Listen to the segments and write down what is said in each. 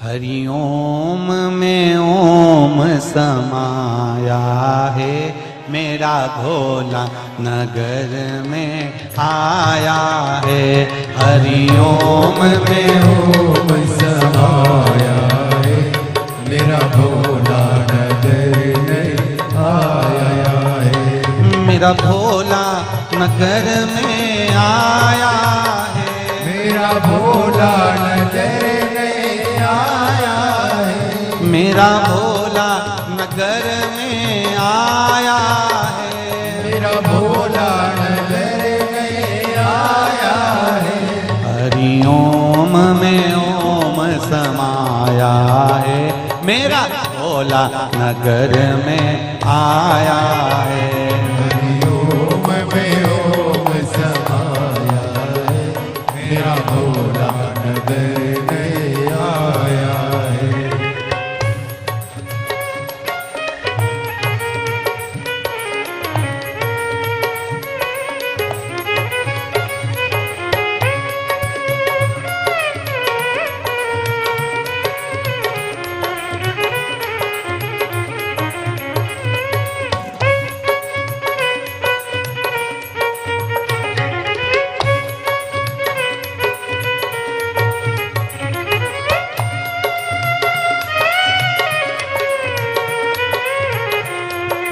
हरिओम में ओम समाया है, मेरा भोला नगर में आया है। हरिओम में ओम समाया है, मेरा भोला नगर में आया है। मेरा भोला नगर में आया है, मेरा भोला नगर में आया है। मेरा भोला नगर में आया है। मेरा भोला नगर में आया है। हरिओम में ओम समाया है, मेरा भोला नगर में आया है। हरिओम में ओम समाया है, मेरा भोला नगर में आया है।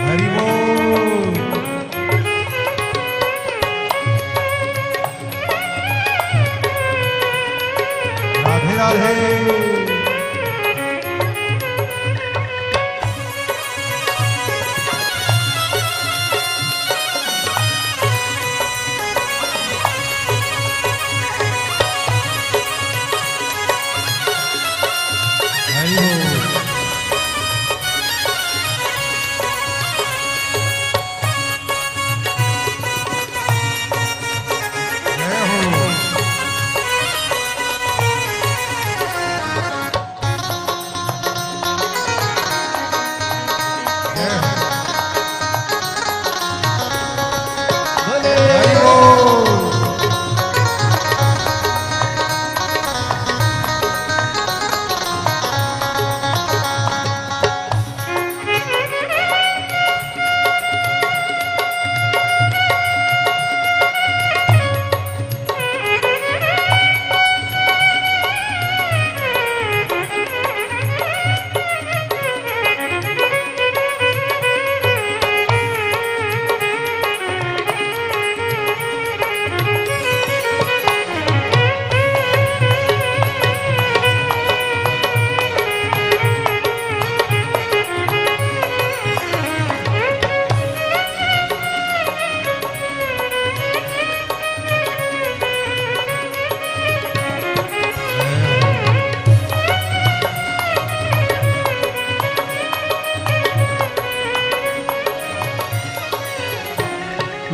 हरि बोल। राधे राधे। हरि बोल। जय हो। जय हो। हरि बोल।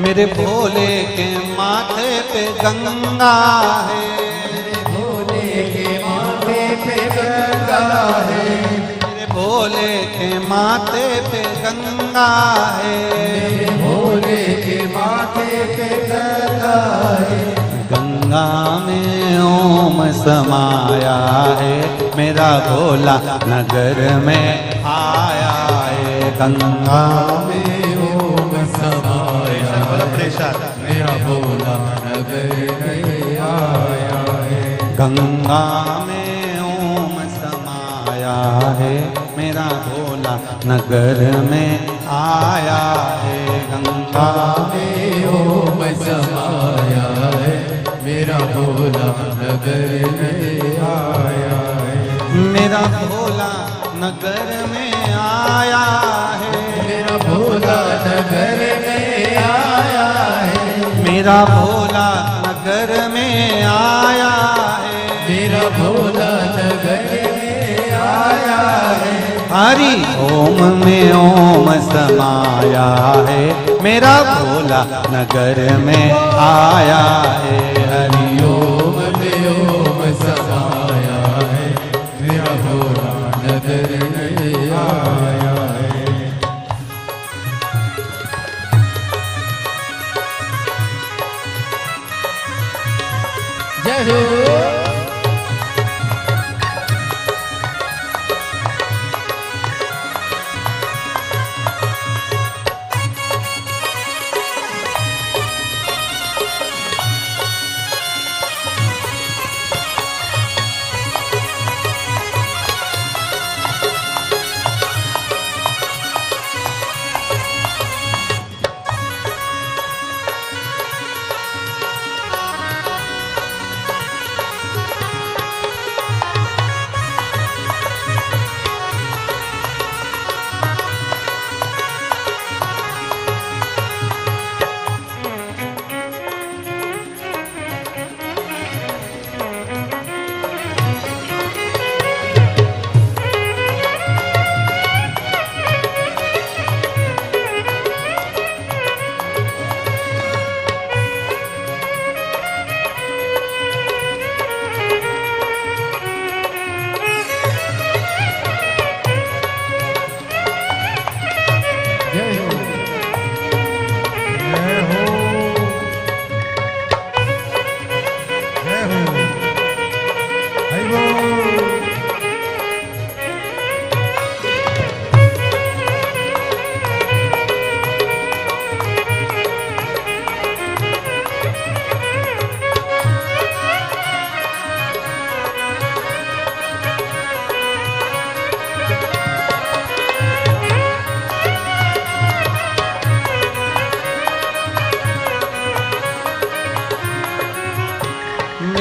मेरे भोले के माथे पे गंगा है, मेरे भोले के माथे पे गंगा है। मेरे भोले के माथे पे गंगा है। मेरे भोले के माथे पे गंगा है। गंगा में ओम समाया है, मेरा भोला नगर में आया है। गंगा में ओम समाया प्रेशर मेरा भोला नगर में आया है। गंगा में ओम समाया है, मेरा भोला नगर में आया है। गंगा में ओम समाया है, मेरा भोला नगर में आया है। मेरा भोला नगर में आया है। मेरा भोला नगर में आया है। मेरा भोला नगर में आया है। मेरा भोला नगर में आया है। हरि ओम में ओम समाया है, मेरा भोला नगर में आया है। हरि ओम में ओम समाया है, मेरा भोला नगर में आया है। जय हो।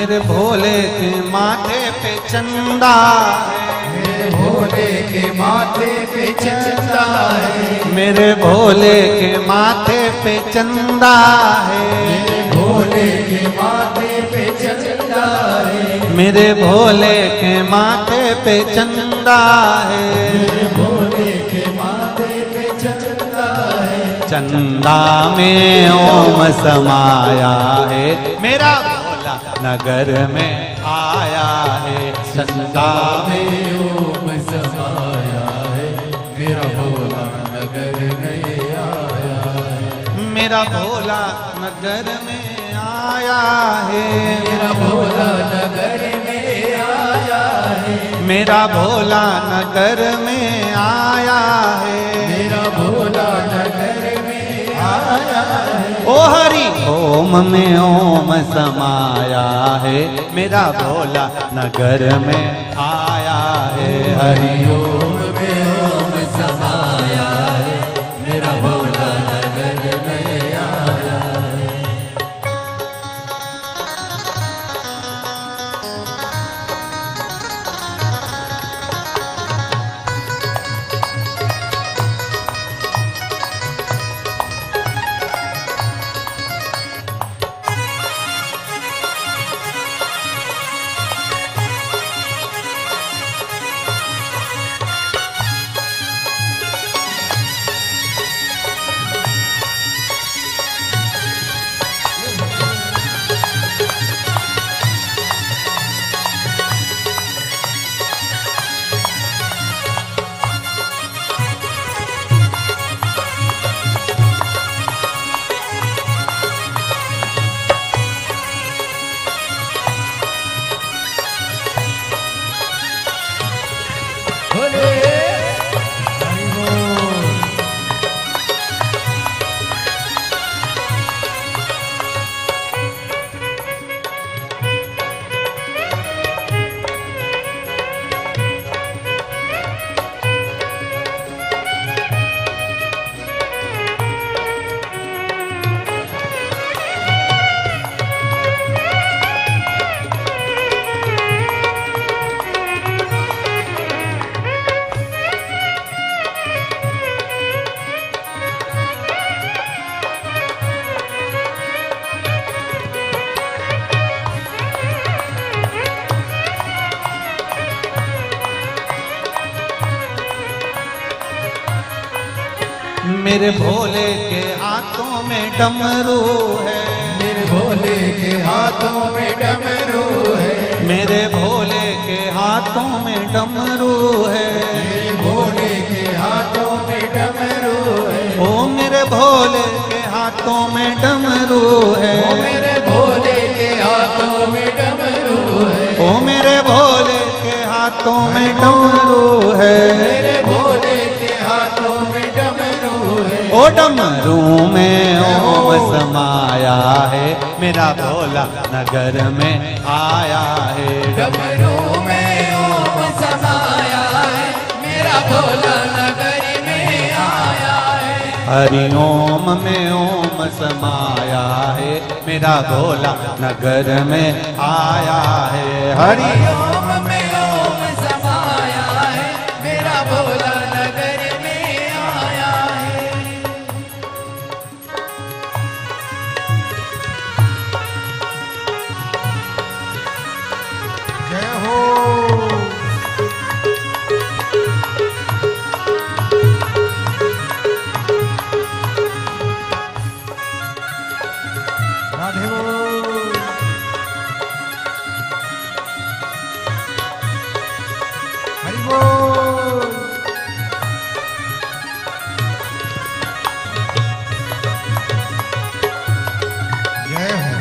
मेरे भोले के माथे पे चंदा है, मेरे भोले के माथे पे चंदा है, मेरे भोले के माथे पे चंदा है, मेरे भोले के माथे पे चंदा है, मेरे भोले के माथे पे चंदा है, मेरे भोले के माथे पे चंदा है। चंदा में ओम समाया है, मेरा भोला नगर में आया है। चंदा में ओम समाया है, मेरा भोला नगर में आया है, मेरा भोला नगर में आया है, मेरा भोला नगर में आया है, मेरा भोला नगर में आया है, मेरा भोला नगर में आया है। ओ हरि ओम में ओम समाया है, मेरा भोला नगर में आया है। हरि ओम में ओम समाया है, मेरा भोला नगर में आया है। मेरे भोले के हाथों में डमरू है, मेरे भोले के हाथों में डमरू है, मेरे भोले के हाथों में डमरू है, मेरे भोले के हाथों में डमरू है, ओ मेरे भोले के हाथों में डमरू है, ओ मेरे भोले के हाथों में डमरू है, ओ मेरे भोले के हाथों में डमरू है, मेरे भोले के हाथों में डमरू है। ओ डमरू में ओम समाया है, मेरा भोला नगर में आया है। डमरू में ओम समाया है, मेरा भोला नगर में आया है। हरि ओम में ओम समाया है, मेरा भोला नगर में आया है। हरि ओम में ओम समाया है, मेरा भोला नगर में आया है। जय हो राधे बोल। हरि बोल। जय हो।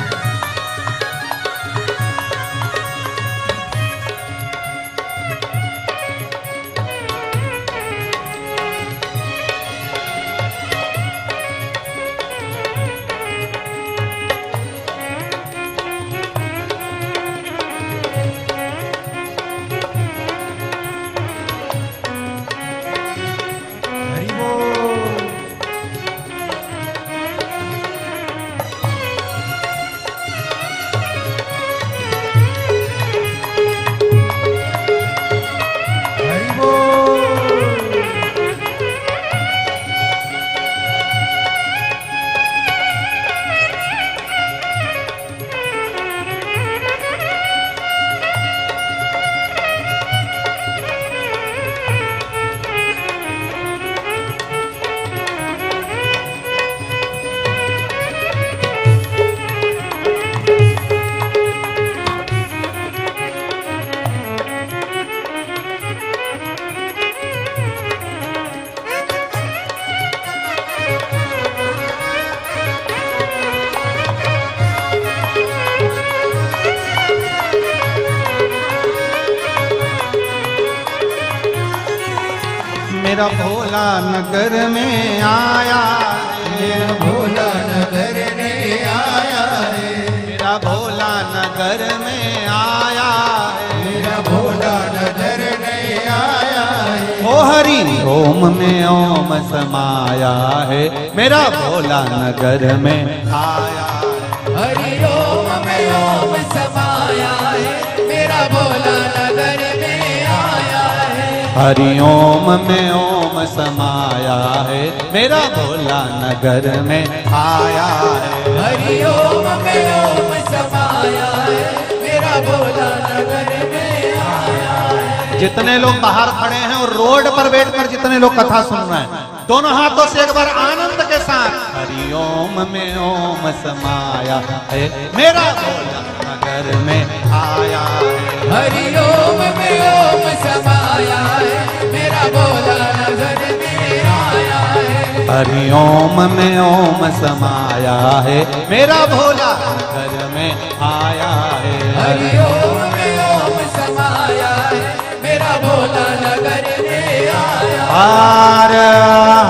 मेरा भोला नगर में आया है, मेरा भोला नगर में आया है, मेरा भोला नगर में आया है, मेरा भोला नगर में आया है। ओ हरि ओम में ओम समाया है, मेरा भोला नगर में आया है। हरि ओम में ओम समाया है, मेरा भोला नगर में आया है। हरि ओम में ओम समाया है, मेरा भोला नगर में आया है। हरि ओम में ओम समाया है, मेरा भोला नगर में आया है। जितने लोग बाहर खड़े हैं और रोड पर बैठकर जितने लोग कथा सुन रहे हैं, दोनों हाथों से एक बार आनंद के साथ हरि ओम में ओम समाया है, मेरा भोला नगर में आया है। हरि ओम में ओम समाया है, मेरा भोला नगर में आया है। हरि ओम में ओम समाया है, मेरा भोला नगर में आया है। हरि ओम में ओम समाया है, मेरा भोला नगर में आया। हार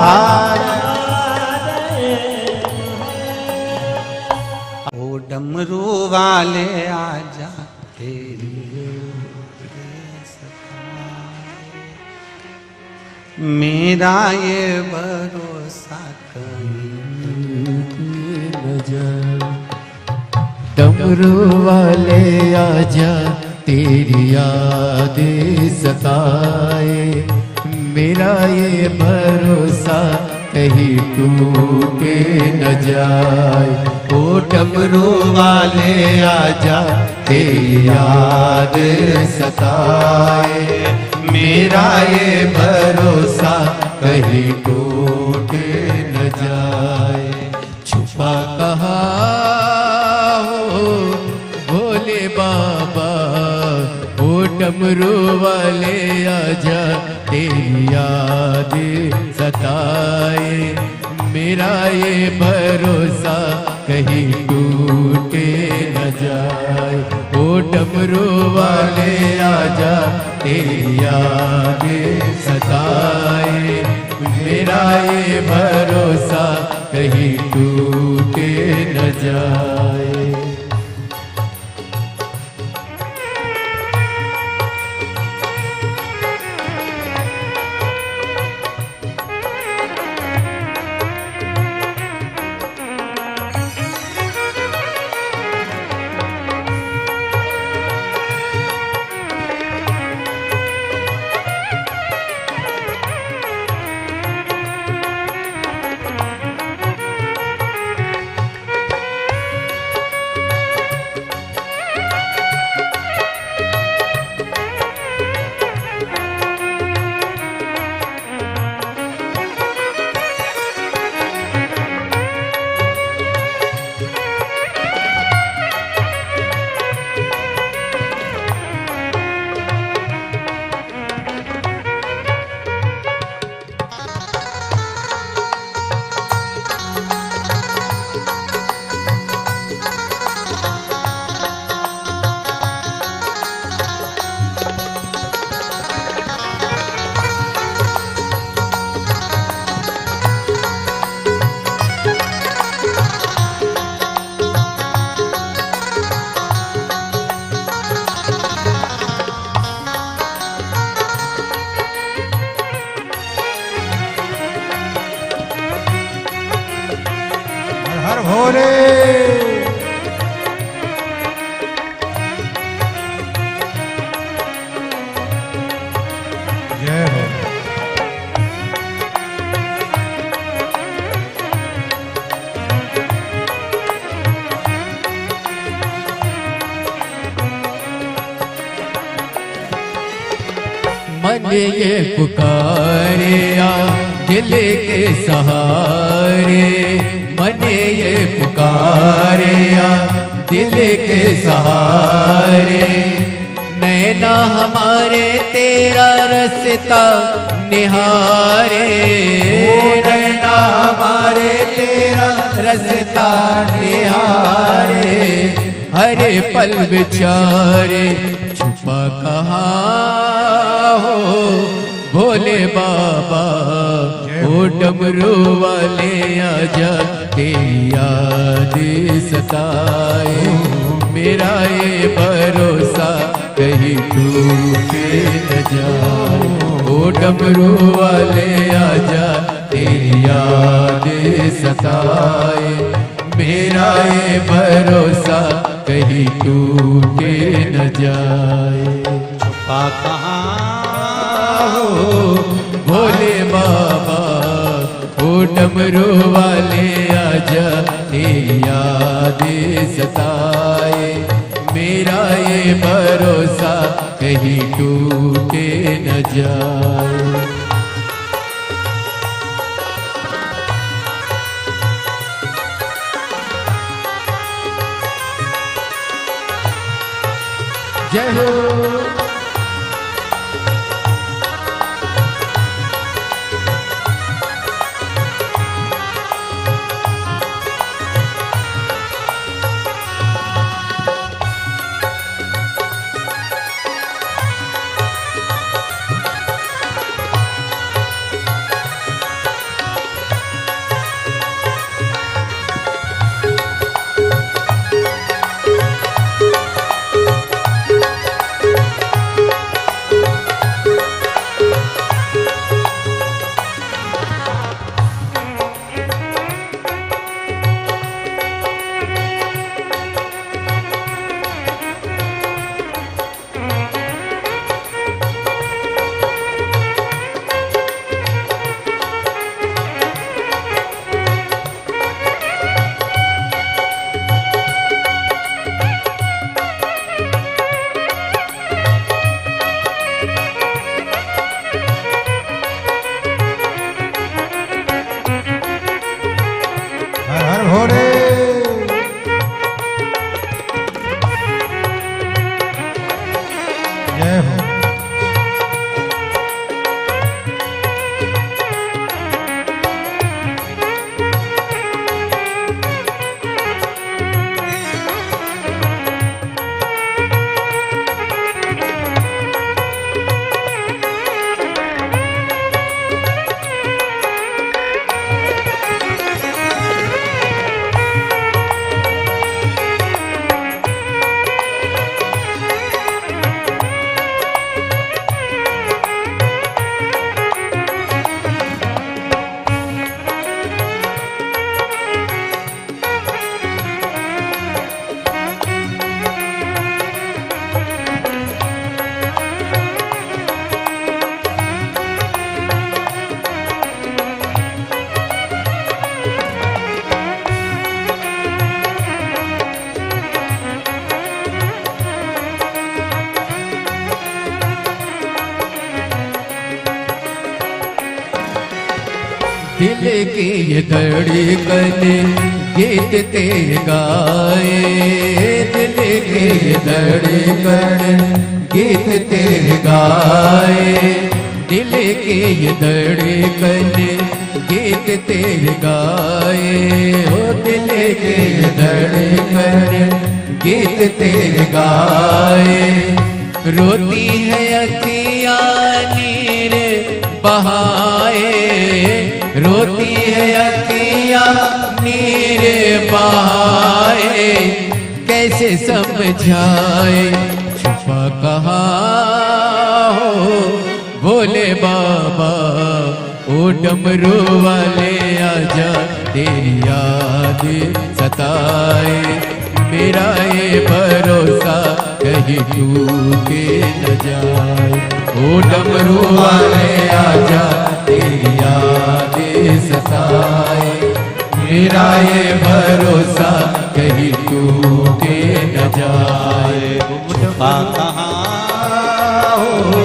हार ओ डमरू वाले आजा तेरी मेरा ये भरोसा कहीं डमरू वाले आजा तेरी याद सताए, मेरा ये भरोसा कहीं टूटे न जाए। ओ डमरू वाले आजा तेरी याद सताए, मेरा ये भरोसा कहीं टूटे न जाए। छुपा कहाँ हो भोले बाबा, ओ डमरू वाले आजा तेरी याद सताए, मेरा ये भरोसा कहीं टूटे न जाए। ओ डमरू वाले आजा तेरी याद सताए, मेरा ये भरोसा कहीं टूटे न जाए। हर भोले जय हो। मन ये पुकारे आ दिल के सहारे, मन ये पुकारे आ दिल के सहारे, नैना हमारे तेरा रस्ता निहारे, नैना हमारे तेरा रस्ता निहारे, हरे पल विचारे छुपा कहाँ हो भोले भोले बाबा ओ डमरू वाले आजा तेरी याद सताए मेरा ये भरोसा कहीं टूटे न जाए ओ डमरू वाले आजा तेरी याद सताए मेरा ये भरोसा कहीं टूटे न जाए छुपा कहाँ हो भोले बाबा ओ डमरू वाले आजा तेरी याद सताए मेरा ये भरोसा कहीं टूटे न जाए जय हो हर हर भोले जय हो दिल की ये धड़कन गीत तेरे गाए दिल की ये धड़कन गीत तेरे गाए दिल की ये धड़कन गीत तेरे गाए ओ दिल की ये धड़कन गीत तेरे गाए रोती है अखियाँ नीर बहाए रोती है अखियाँ नीर बहाए कैसे समझाए छुपा कहाँ हो भोले बाबा ओ डमरू वाले आजा तेरी याद सताए मेरा ये भरोसा कहीं टूटे न जाए ओ डमरू वाले आजा तेरी याद सताए मेरा ये भरोसा कहीं टूटे न जाए छुपा कहाँ हो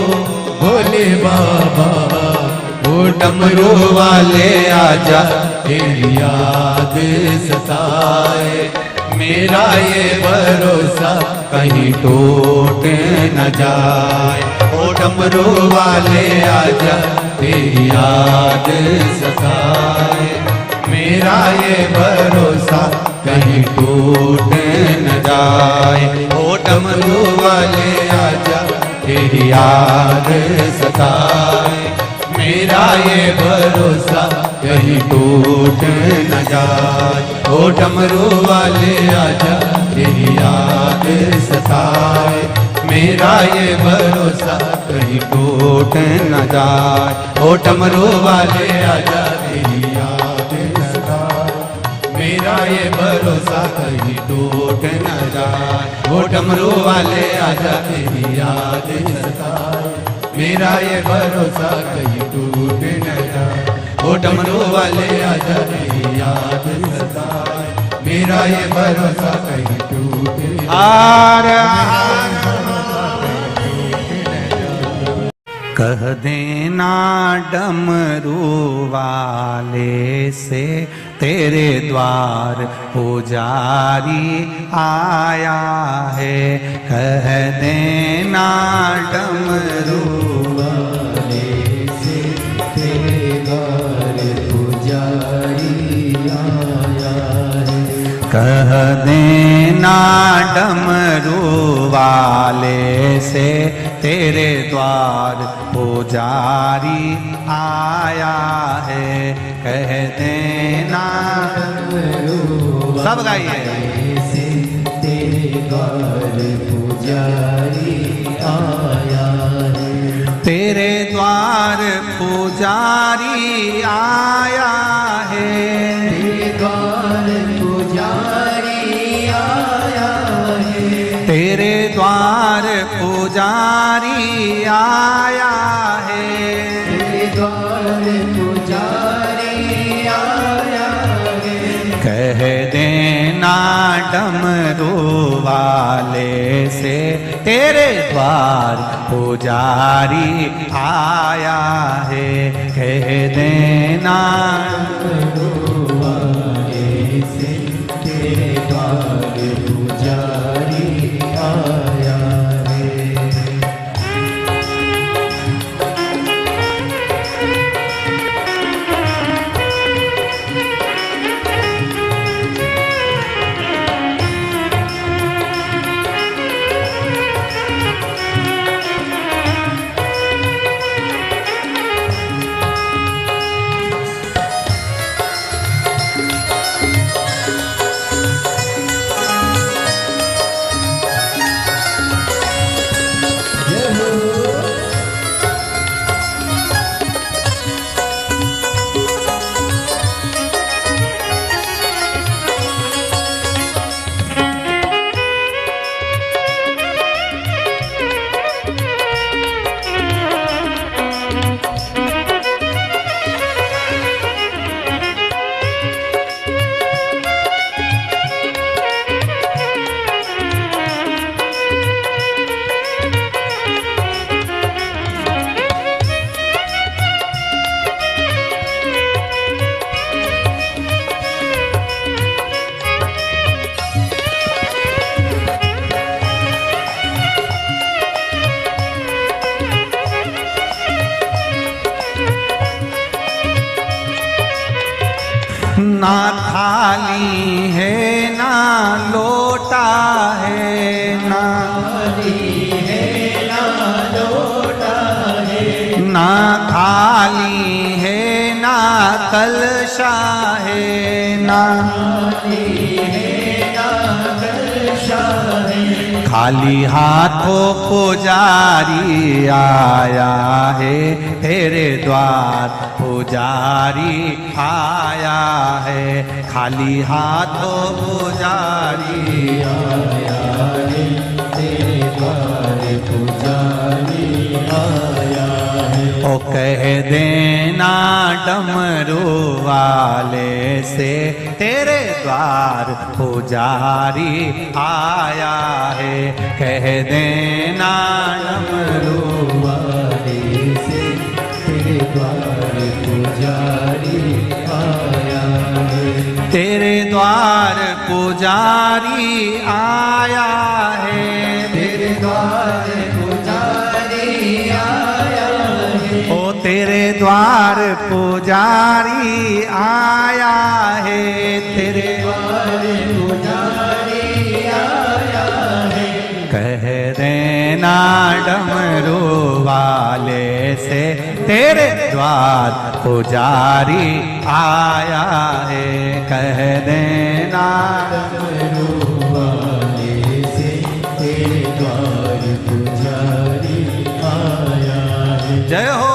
भोले बाबा ओ डमरू वाले आजा तेरी याद सताए मेरा ये भरोसा कहीं टूटे न जाए ओ डमरू वाले आजा तेरी याद सताए मेरा ये भरोसा कहीं टूटे न जाए ओ डमरू वाले आजा तेरी याद सताए मेरा ये भरोसा कहीं टूट न जाए। ओ डमरू वाले आजा तेरी याद सताए, मेरा ये भरोसा कहीं टूट न जाए। ओ डमरू वाले आजा तेरी याद सताए, मेरा ये भरोसा कहीं टूट न जाए। ओ डमरू वाले आजा तेरी याद सताए, मेरा ये भरोसा कहीं टूट न जाए। ओ डमरू वाले आजा तेरी याद सताए, मेरा ये भरोसा कहीं टूट न जाए। कह देना डमरू वाले से तेरे द्वार पुजारी आया है। कह देना डमरू वाले से तेरे द्वार पुजारी आया है। कह देना डमरू वाले से तेरे द्वार पुजारी आया है। कह देना सब गाइए से तेरे द्वार पुजारी आया है। तेरे द्वार पुजारी आया है। तेरे द्वार पुजारी आया है। तेरे द्वार पुजारी आया है। तेरे द्वार पुजारी आया है। कह देना डमरू वाले से तेरे द्वार पुजारी आया है। कह देना डमरू वाले से तेरे द्वार पुजारी आया है। ना थाली है ना लोटा है। ना थाली है ना लोटा है। ना थाली है ना कलशा है। ना थाली है ना कलशा है। खाली हाथों पुजारी आया है। तेरे द्वार पुजारी आया है। खाली हाथों पुजारी आया है। तेरे द्वार पुजारी आया है। ओ कह देना डमरू वाले से तेरे द्वार पुजारी आया है। कह देना डमरू वाले से तेरे द्वार पुजारी आया है। तेरे द्वार पुजारी आया है। तेरे द्वार पुजारी आया है। ओ तेरे द्वार पुजारी आया है। तेरे द्वार पुजारी आया है। कह देना डमरू वाले वाले से तेरे द्वार पुजारी आया है। कह देना डमरू वाले से तेरे द्वार पुजारी आया है। जय हो।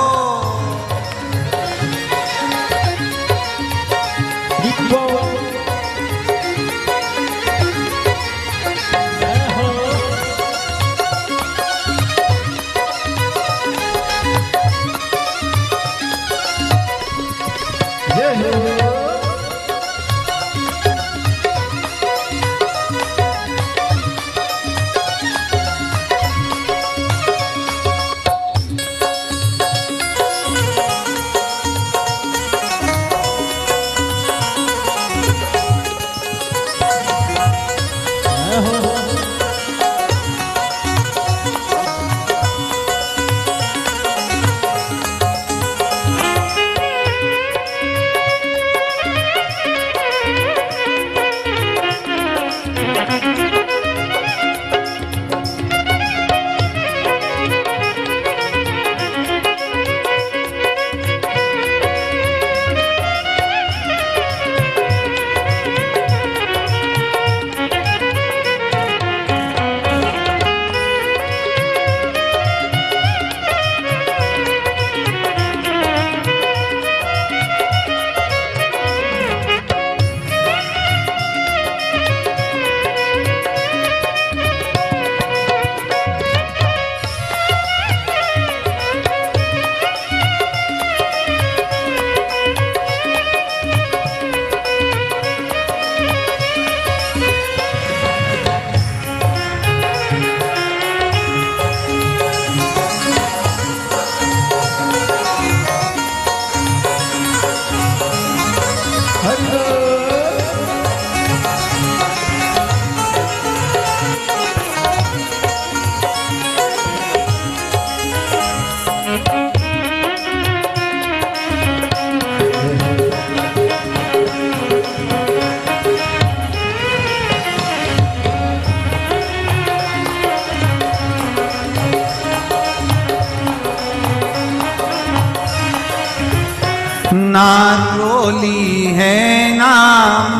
ना रोली है ना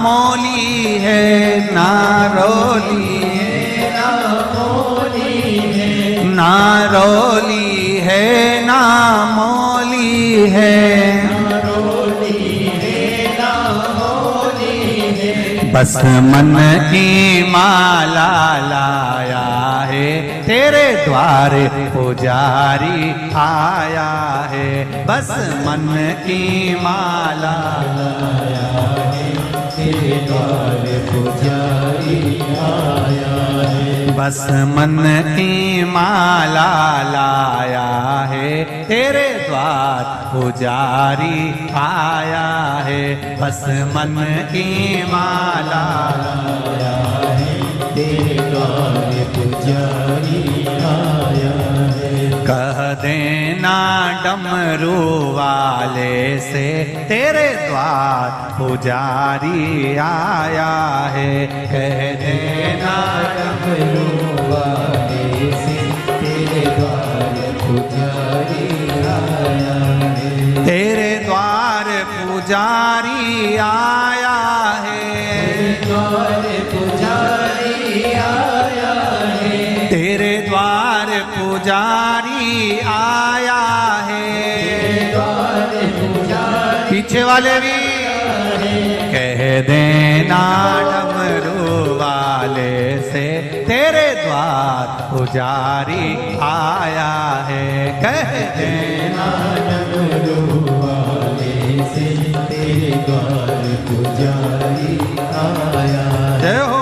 मोली है, ना रोली है ना मोली है, ना रोली है ना मोली है, ना रोली है ना मोली है। बस मन की माला लाया है, तेरे द्वारे पुजारी आया है। बस मन की माला लाया है, तेरे द्वारे पुजारी आया है। बस मन की माला लाया है, तेरे द्वार पुजारी आया है। बस मन की माला लाया है, तेरे द्वार पुजारी आया है। कह देना डमरू वाले से तेरे द्वार पुजारी आया है। कह देना डमरू वाले से तेरे द्वार पुजारी आया है। तेरे द्वार पुजारी आया है, द्वार पुजारी आया है। तेरे द्वार पुजारी आया है, द्वार पुजारी। पीछे वाले भी कह देना डमरू वाले से तेरे द्वार पुजारी आया है। कह देना डमरू वाले से तेरे द्वार पुजारी आया है। जय हो।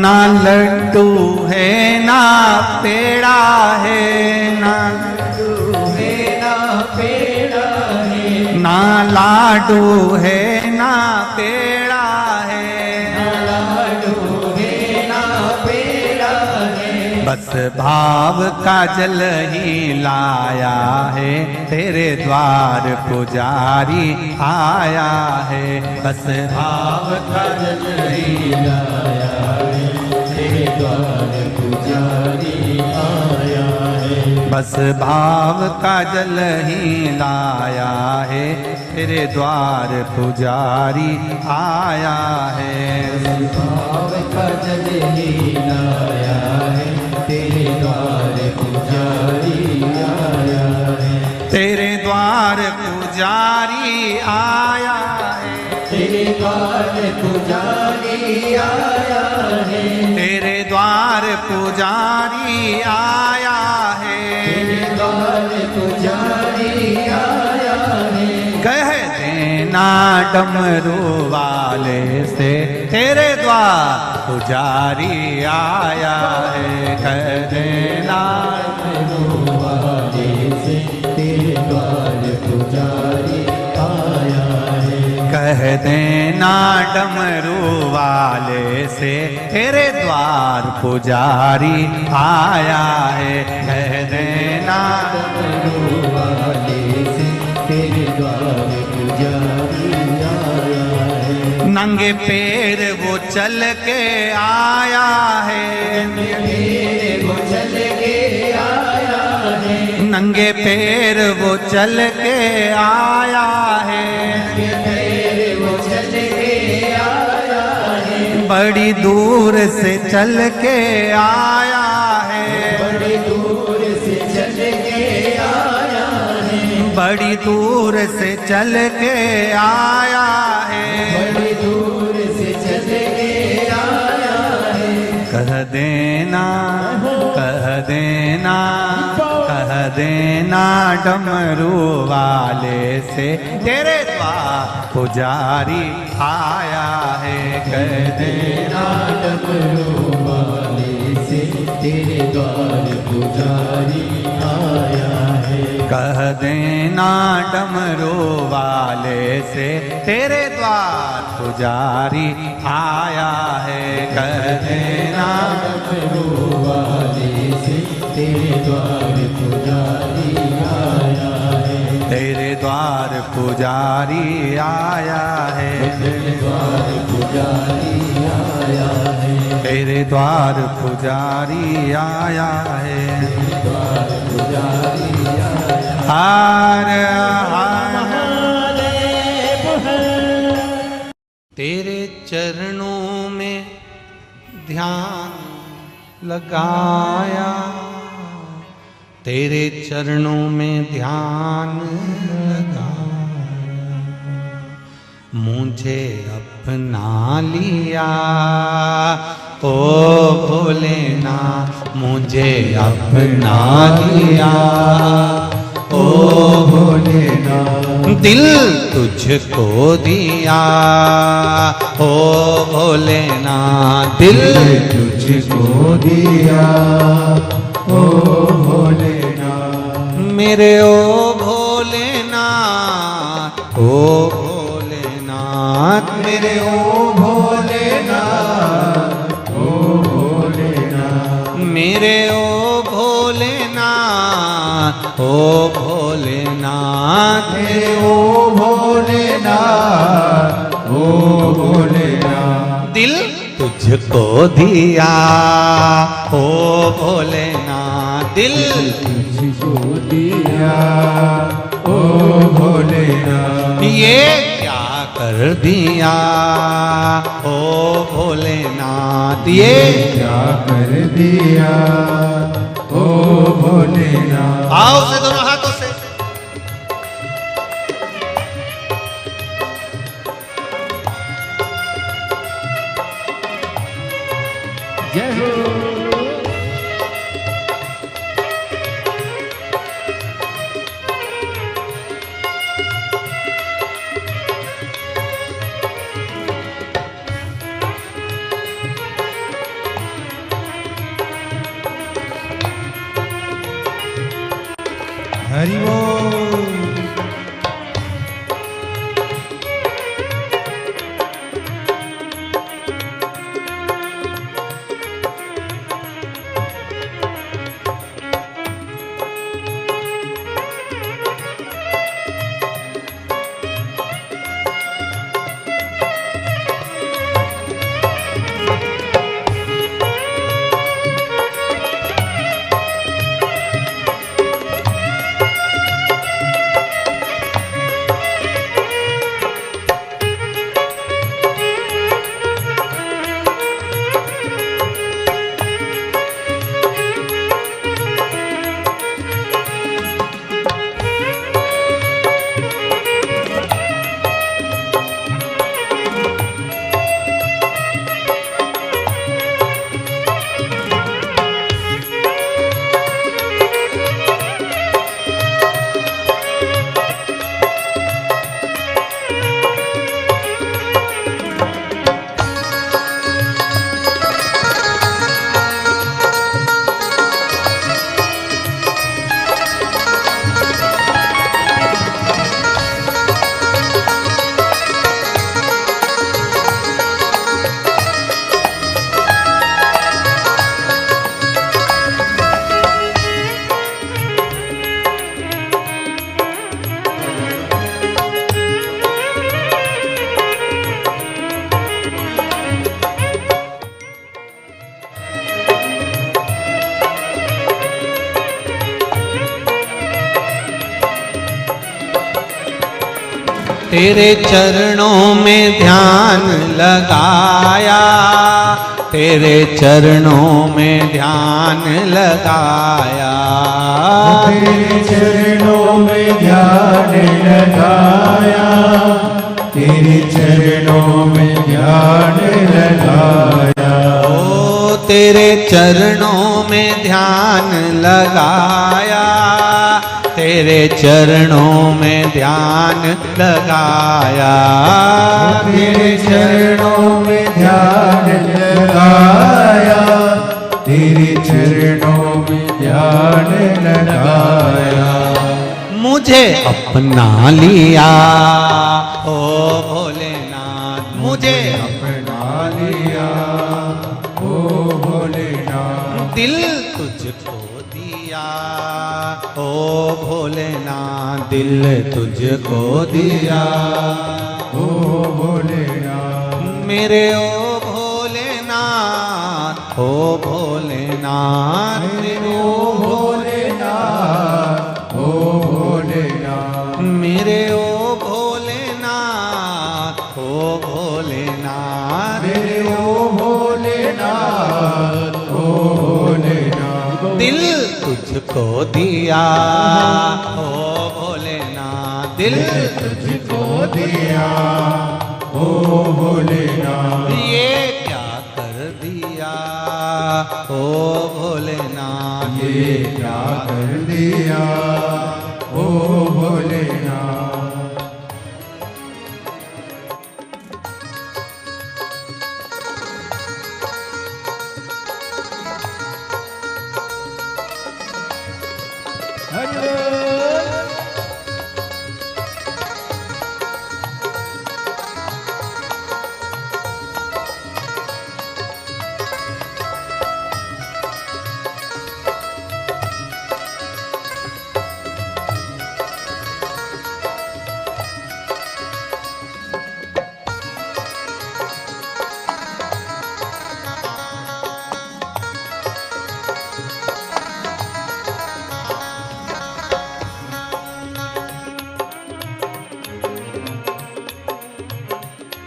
ना लड्डू है ना पेड़ा है, ना लड्डू है ना पेड़ा है, ना लाडू है ना पेड़ा है, ना लाडू है ना पेड़ा है। बस भाव का जल ही लाया है, तेरे द्वार पुजारी आया है। बस भाव का जल ही लाया है, तेरे द्वार पुजारी आया है। बस भाव का जल ही लाया है, तेरे द्वार पुजारी आया है। भाव का जल ही लाया है, तेरे द्वार पुजारी आया है। तेरे द्वार पुजारी आया है, तेरे द्वार पुजारी आया है, तेरे द्वार पुजारी आया है, तेरे द्वार पुजारी आया है। कह देना डमरू वाले से, तेरे द्वार पुजारी आया है। कह देना डमरू वाले से, तेरे द्वार पुजारी आया है। कह देना डमरू वाले से, तेरे द्वार पुजारी आया है। कह देना डमरू वाले से, तेरे द्वार पुजारी आया है। नंगे पैर वो चल के आया है, मेरे वो चल के आया है, नंगे पैर वो चल के आया है, मेरे वो चल के आया है। बड़ी दूर से चल के आया है, बड़ी दूर से चल के आया है, बड़ी दूर से चल के आया है। बड़ी दूर से चल के आया है। कह देना, कह देना, कह देना डमरू वाले से, तेरे द्वार पुजारी आया है। कह देना डमरू वाले से, तेरे द्वार पुजारी आया है। कह देना डमरू वाले से, तेरे द्वार पुजारी आया है। कह देना डमरू वाले से, तेरे द्वार पुजारी आया है। तेरे द्वार पुजारी आया है, तेरे द्वार पुजारी आया है, तेरे द्वार पुजारी आया है। द्वार पुजारी आया है। हार हार तेरे चरणों में ध्यान लगाया, तेरे चरणों में ध्यान लगाया, मुझे अपना लिया ओ भोलेनाथ, मुझे अपना लिया ओ भोलेनाथ। दिल तुझको दिया ओ भोलेनाथ, दिल तुझको दिया ओ भोलेनाथ। मेरे ओ भोलेनाथ, ओ भोलेनाथ, मेरे ओ भोलेनाथ, ओ भोलेनाथ। मेरे ओ भोलेनाथ, ओ भोलेनाथ, मेरे ओ भोलेनाथ, ओ भोलेनाथ। दिल तुझको दिया ओ भोलेनाथ, दिल तुझको दिया ओ भोलेनाथ। ये क्या कर दिया ओ भोलेनाथ, ये क्या कर दिया ओ भोलेनाथ। आओ से दोनों हाथों से जय हो। तेरे चरणों में ध्यान लगाया, तेरे चरणों में ध्यान लगाया, तेरे चरणों में ध्यान लगाया, तेरे चरणों में ध्यान लगाया। ओ तेरे चरणों में ध्यान लगाया, तेरे चरणों में ध्यान लगाया, तेरे चरणों में ध्यान लगाया, तेरे चरणों में ध्यान लगाया। मुझे अपना लिया ओ भोलेनाथ, मुझे अपना लिया ओ भोलेनाथ, दिल तुझको दिया ओ भोलेनाथ, दिल तुझको दिया ओ भोलेनाथ, मेरे ओ भोलेनाथ, ओ भोलेनाथ, मेरे ओ भोलेनाथ, ओ भोलेनाथ, मेरे ओ भोलेनाथ, ओ भोलेनाथ, मेरे ओ भोलेनाथ, ओ भोलेनाथ, दिल तुझको दिया ओ भोलेनाथ, दिल तुझको दिया ओ भोलेनाथ, ये क्या कर दिया ओ भोलेनाथ, ये क्या कर दिया ओ भोलेनाथ।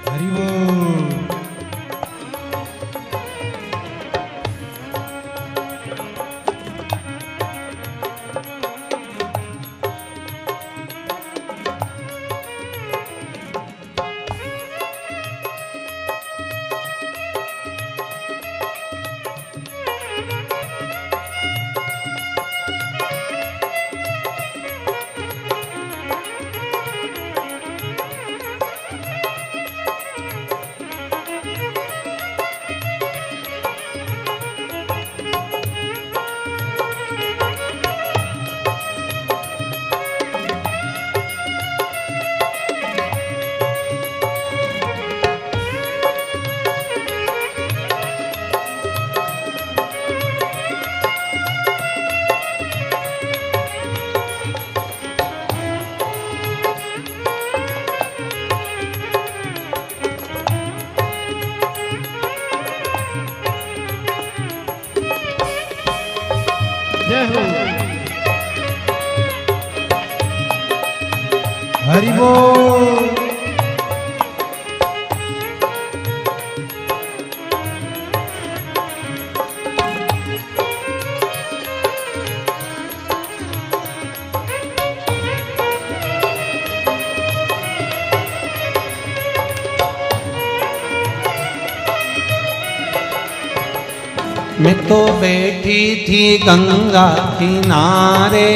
हरि बोल। जय हो। हरि बोल। मैं तो बैठी थी गंगा किनारे,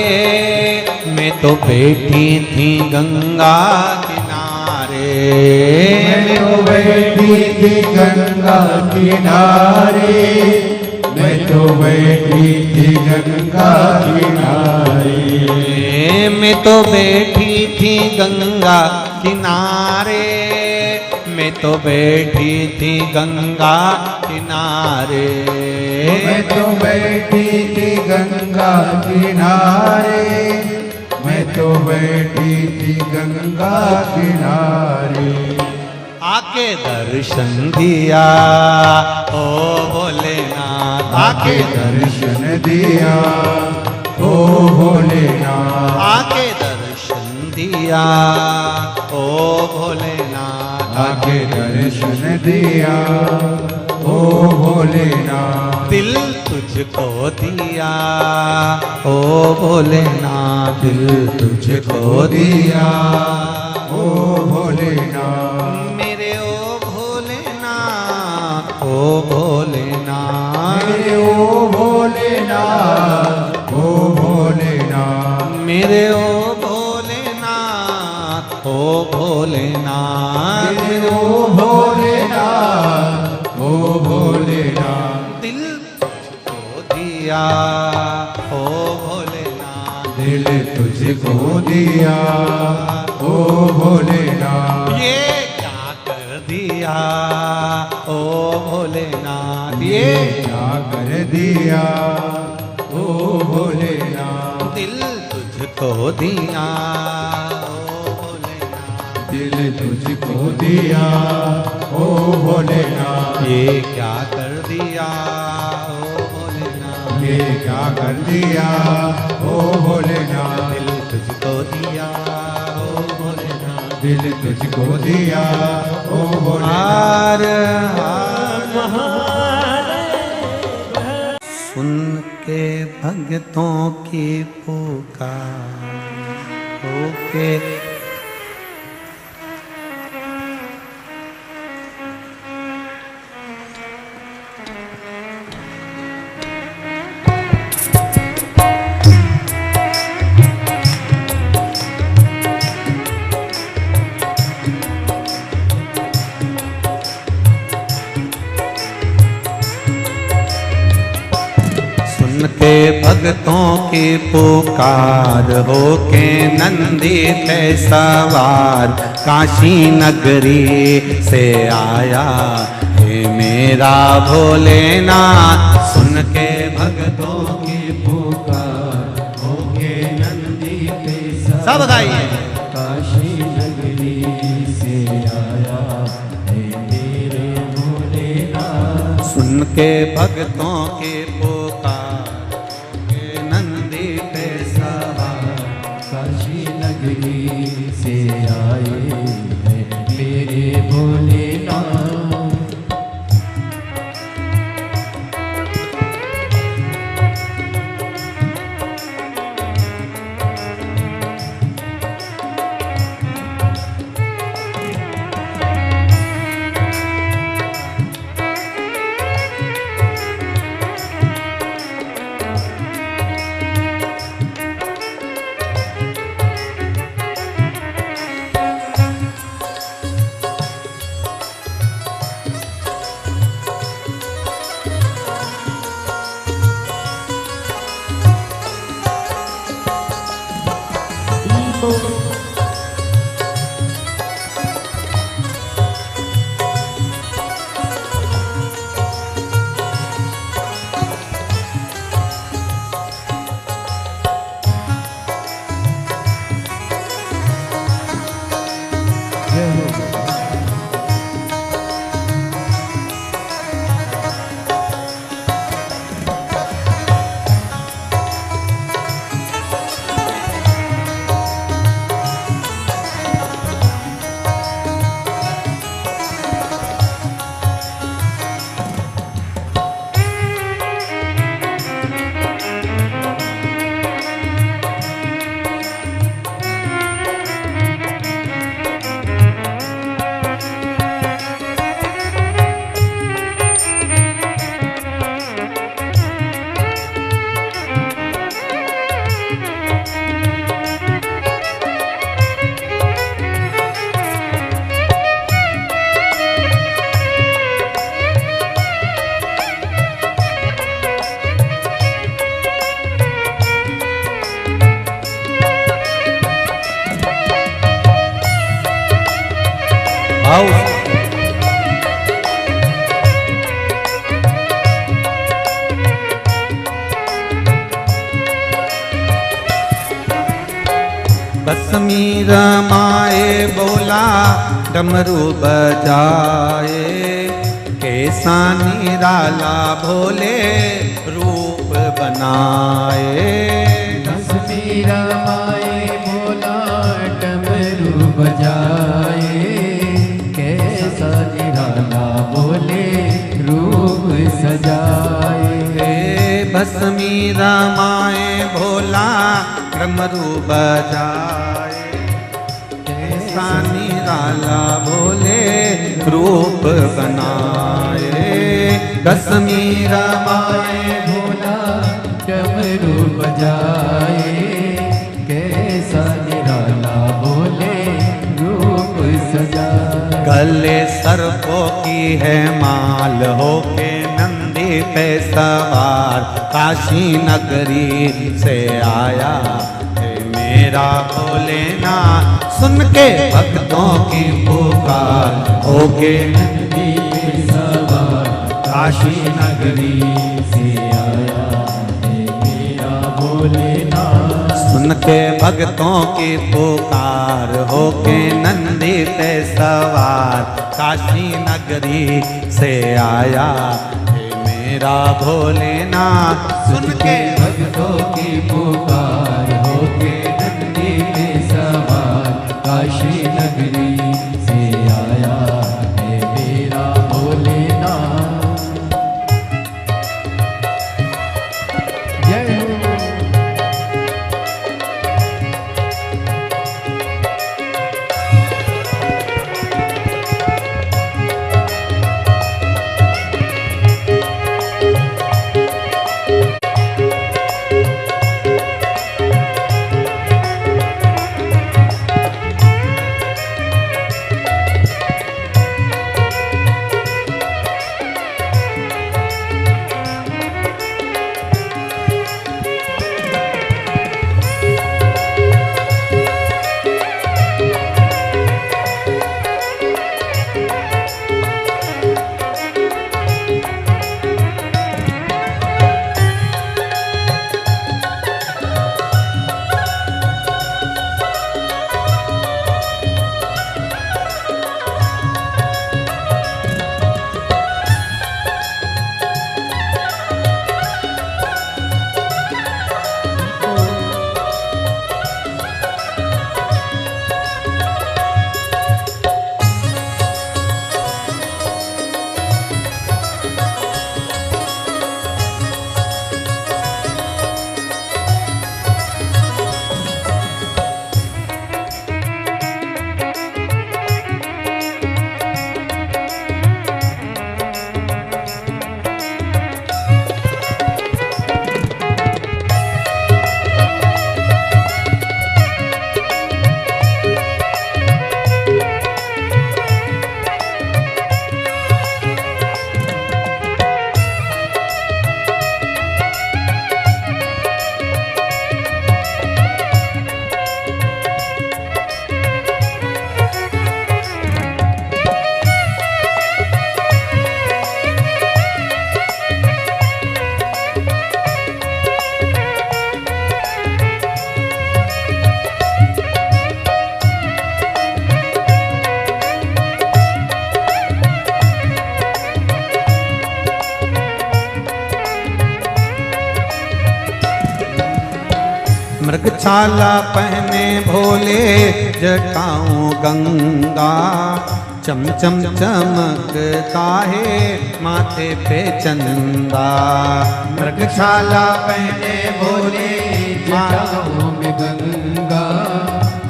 मैं तो बैठी थी गंगा किनारे, मैं तो बैठी थी गंगा किनारे, मैं तो बैठी थी गंगा किनारे, मैं तो बैठी थी गंगा किनारे, मैं तो बैठी थी गंगा किनारे, मैं तो बैठी थी गंगा किनारे, मैं तो बैठी थी गंगा किनारे। आके दर्शन दिया ओ भोलेनाथ, आके दर्शन दिया ओ भोलेनाथ, आके दर्शन दिया ओ भोलेनाथ, आके दर्शन दिया ओ भोलेनाथ, दिल तुझको दिया ओ भोलेनाथ, दिल तुझको दिया ओ भोलेनाथ, मेरे ओ भोलेनाथ, ओ भोलेनाथ, मेरे ओ भोलेनाथ, ओ भोलेनाथ, मेरे ओ भोलेनाथ, ओ भोलेनाथ, मेरे ओ भोलेनाथ, ओ भोलेनाथ, दिल तुझको दिया ओ भोलेनाथ, दिल तुझको दिया ओ भोलेनाथ, ये क्या कर दिया ओ भोलेनाथ, ये क्या कर दिया ओ भोलेनाथ, दिल तुझको दिया ओ भोलेनाथ, दिल तुझको दिया ओ भोलेनाथ, ये क्या कर दिया ओ भोलेनाथ, ये क्या कर दिया ओ भोलेनाथ, दिल तुझको दिया ओ भोलेनाथ, दिल तुझको दिया ओ हार भोलेनाथ, सुन के भक्तों की पुकार होके के भक्तों की पुकार हो के नंदी थे सवार, काशी नगरी से आया हे मेरा भोलेनाथ, सुन के भक्तों की पुकार हो के नंदी पे सब गाइए, काशी नगरी से आया हे मेरे भोलेनाथ, सुन के भक्तों की पुकार के नंदी पे सवार, काशी नगरी से आए हैं मेरे भोलेनाथ, आओ बसमी रमाए बोला डमरू बजाए, कैसा निराला भोले रूप बनाए, रमाए भोला कश्मीर माए भोला डमरू बजाए, कैसा निराला भोले रूप बनाए। कश्मीर माए भोला डमरू बजाए, कैसा निराला भोले रूप सजाए। गले सर्पों की है माल होके नंदी पे सवार, काशी नगरी से आया है मेरा भोलेनाथ। सुन के भक्तों की पुकार होके नंदी पे सवार, काशी नगरी से आया है मेरा भोलेनाथ। सुन के भक्तों की पुकार होके नंदी पे सवार, काशी नगरी से आया है मेरा भोलेनाथ। सुन के भक्तों की पुकार होके नंदी पे सवार, काशी नगरी से आया है मेरा भोलेनाथ। जय हो। मृगछाला पहने भोले जटाऊं गंगा, चम चम चमकता है माथे पे चंदा। मृगशाला पहने भोले जटाओं में गंगा,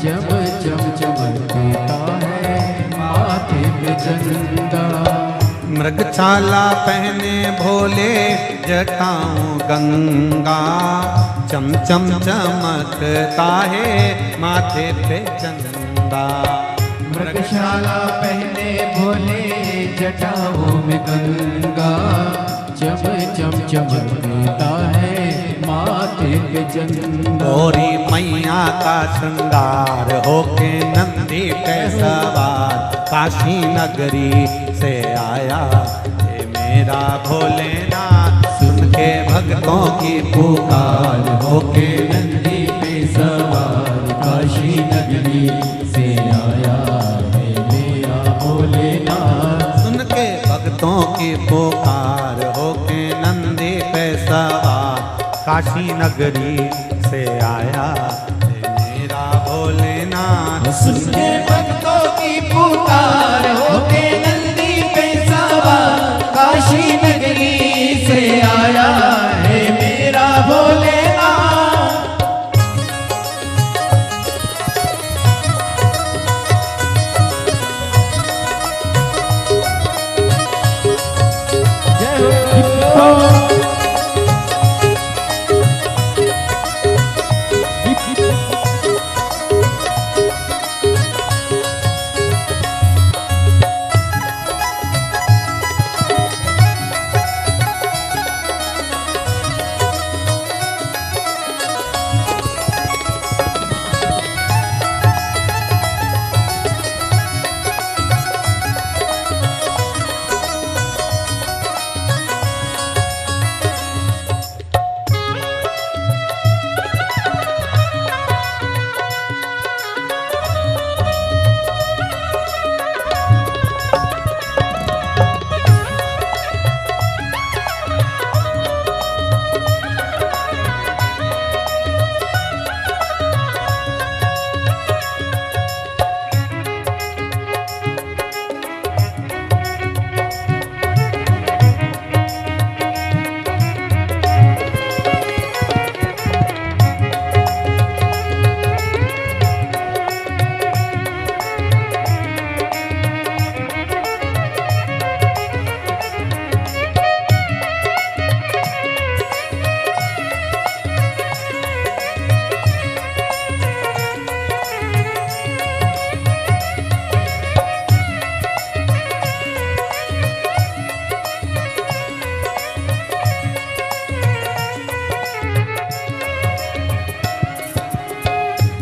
चम चम चमकता है माथे पे चंदा। मृगछाला पहने भोले जटाऊं गंगा, चम चम चमकता है माथे पे चंदा। मृगशाला पहने भोले जटाओं में गंगा, चम चम चमकता है माथे पे चंदा। गौरी मैया का श्रृंगार होके नंदी पे सवार, काशी नगरी से आया ये मेरा भोलेनाथ। सुन के भक्तों की पुकार होके नंदी पे सवार, काशी नगरी से आया है मेरा भोलेनाथ। सुन के भक्तों की पुकार होके नंदी पे सवार, काशी नगरी से आया है मेरा भोलेनाथ। सुन के भक्तों की पुकार होके नंदी पे सवार, काशी नगरी से आया है मेरा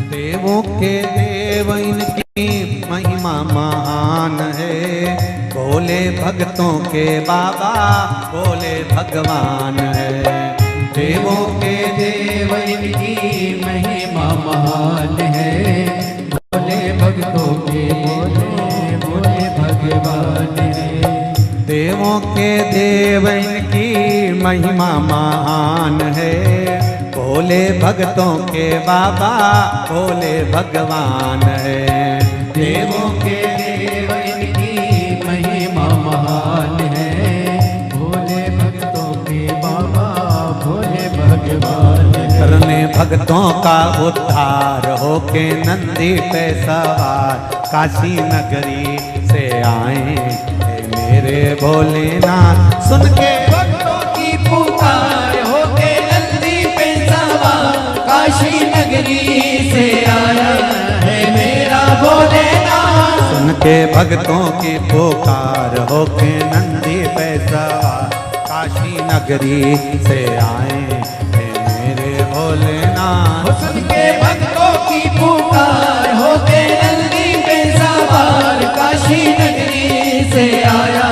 देवों के देव इनकी महिमा महान है, भोले भक्तों के बाबा भोले भगवान है। देवों के देव इनकी महिमा महान है, भोले भक्तों के भोले भगवान है। देवों के देव इनकी महिमा महान है, भोले भक्तों के बाबा भोले भगवान है। देवों के देव इनकी महिमा महान है, भोले भक्तों के बाबा भोले भगवान है। करने भक्तों का उद्धार होके नंदी पे सवार काशी नगरी से आए हे मेरे भोलेनाथ। सुन के भक्तों की पुकार होके नंदी पे सवार काशी नगरी से आया है मेरा भोलेनाथ। सुन के भक्तों की पुकार होके नंदी पे सवार काशी नगरी से आए हे मेरे भोलेनाथ। सुन के भक्तों की पुकार होके नंदी पे सवार काशी नगरी से आया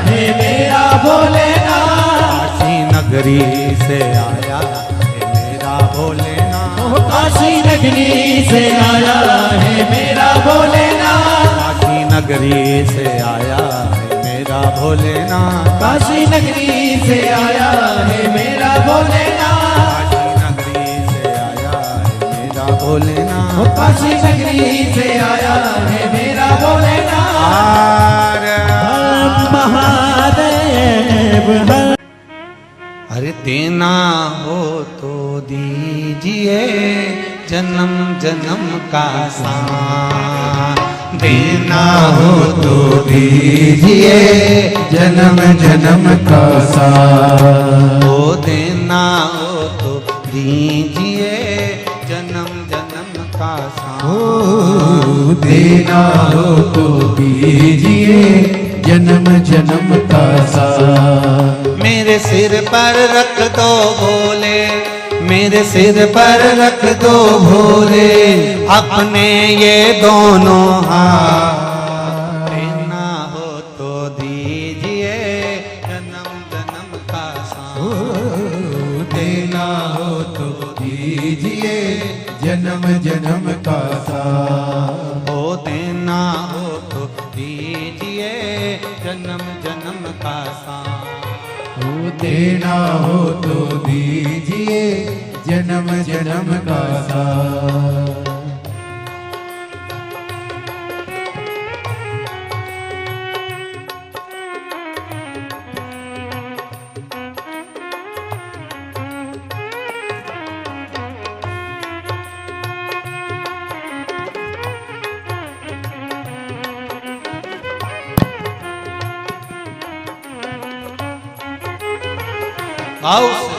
है मेरा भोलेनाथ। काशी नगरी से आया है मेरा भोलेनाथ। काशी नगरी से आया है मेरा भोलेनाथ। काशी नगरी से आया है मेरा भोलेनाथ। काशी नगरी से आया है मेरा भोलेनाथ। काशी नगरी से आया है मेरा भोलेनाथ। काशी नगरी से आया है मेरा भोलेनाथ। महादेव अरे देना हो तो दीजिए जन्म जन्म का साथ। देना हो तो दीजिए जन्म जन्म का साथ। ओ देना हो तो दीजिए जन्म जन्म का साथ। ओ देना हो तो दीजिए जन्म जन्म का साथ। मेरे सिर पर रख दो भोले, मेरे सिर पर रख दो भोले अपने ये दोनों हाथ। देना हो तो दीजिए जन्म जन्म का साथ। देना हो तो दीजिए जन्म जन्म का साथ। ओ देना हो तो दीजिए जन्म जन्म का साथ। ओ देना हो तो दीजिए जन्म जन्म का साथ। भाव से।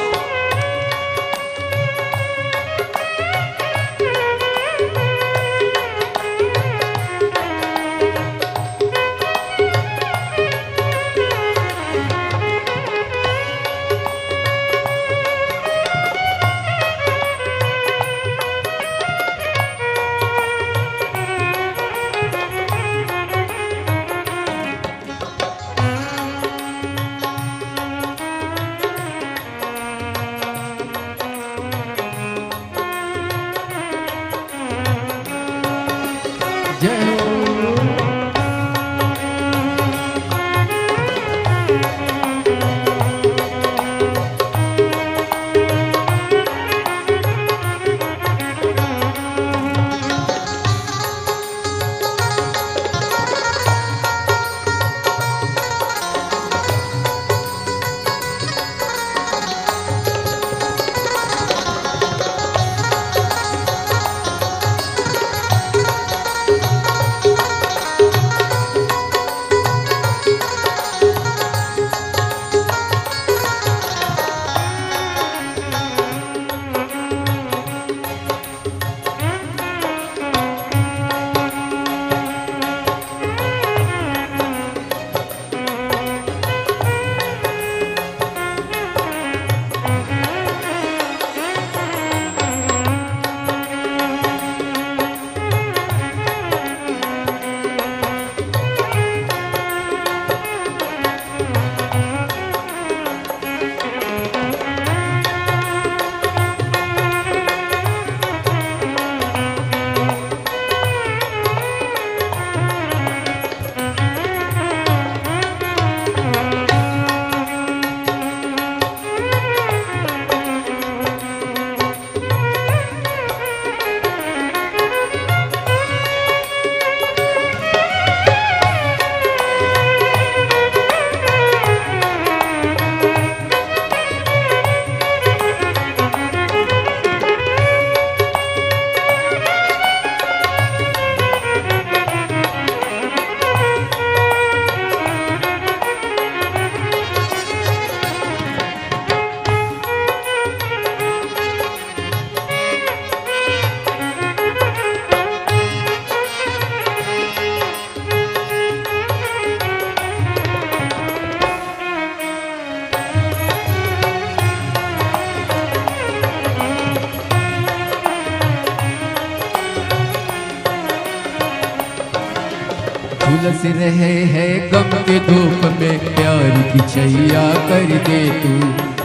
झुलस रहे हैं गम के धूप में प्यार की छैया कर दे तू।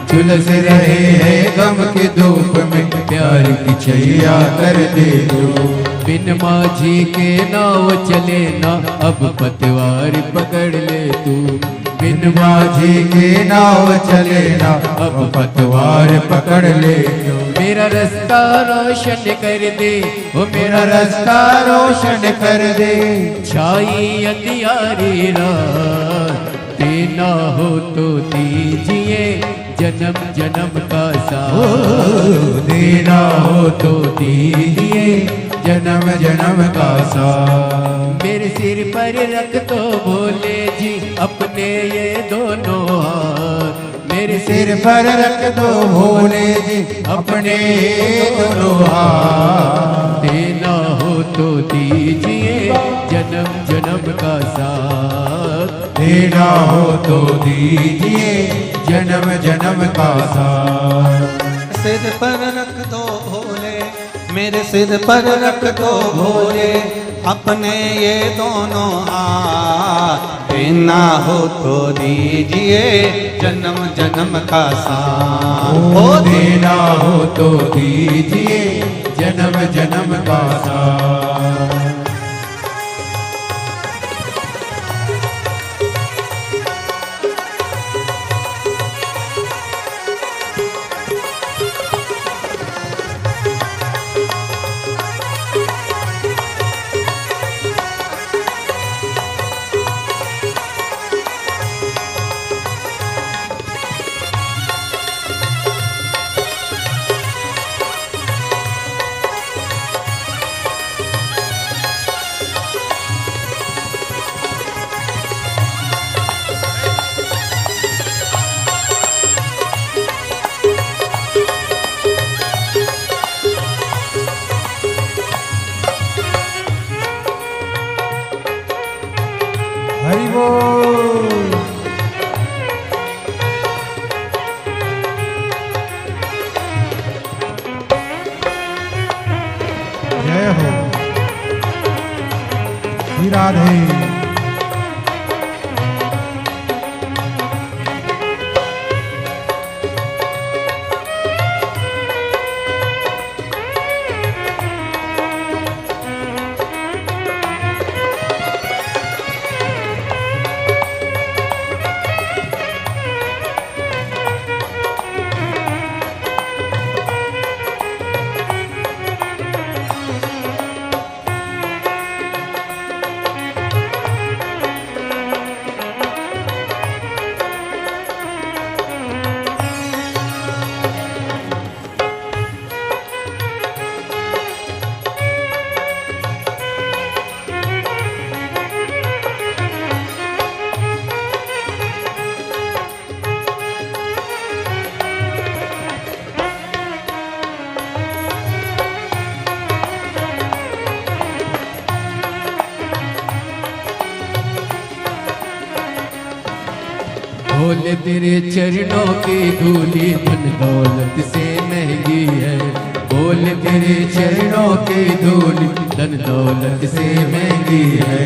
झुलस रहे हैं गम के धूप में प्यार की छैया कर दे तू। बिन माझी के नाव चले ना अब पतवार पकड़ ले तू। बिन माझी के नाव चले ना अब पतवार पकड़ ले तू। मेरा रास्ता रोशन कर दे, ओ मेरा रास्ता रोशन कर दे। छाई अंधियारी रात देना हो तो दीजिए जन्म जन्म का साथ। देना हो तो दीजिए जन्म जन्म का साथ। मेरे सिर पर रख तो भोले जी अपने ये दोनों हाथ। मेरे सिर पर रख दो भोले जी अपने दोनों हाथ। देना हो तो दीजिए जन्म जन्म का साथ। देना हो तो दीजिए जन्म जन्म का साथ। सिर पर रख दो भोले, मेरे सिर पर रख दो भोले अपने ये दोनों हाथ। देना हो तो दीजिए जन्म जन्म का साथ। ओ देना हो तो दीजिए जन्म जन्म का साथ। जय हो श्री राधे। बोले तेरे चरणों की धूली धन दौलत से महंगी है। बोले तेरे चरणों की धूली धन दौलत से महंगी है।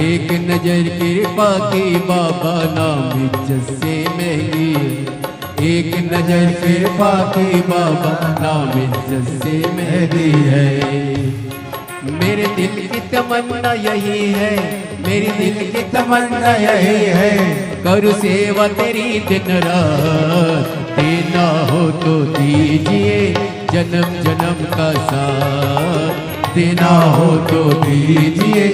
एक नजर कृपा की बाबा नाम इज्जत से महंगी है। एक नजर कृपा की बाबा नाम इज्जत से महंगी है। मेरे दिल की तमन्ना यही है, मेरी दिल की तमन्ना यही है, करूँ सेवा तेरी दिन रात। देना हो तो दीजिए जन्म जन्म का साथ। देना हो तो दीजिए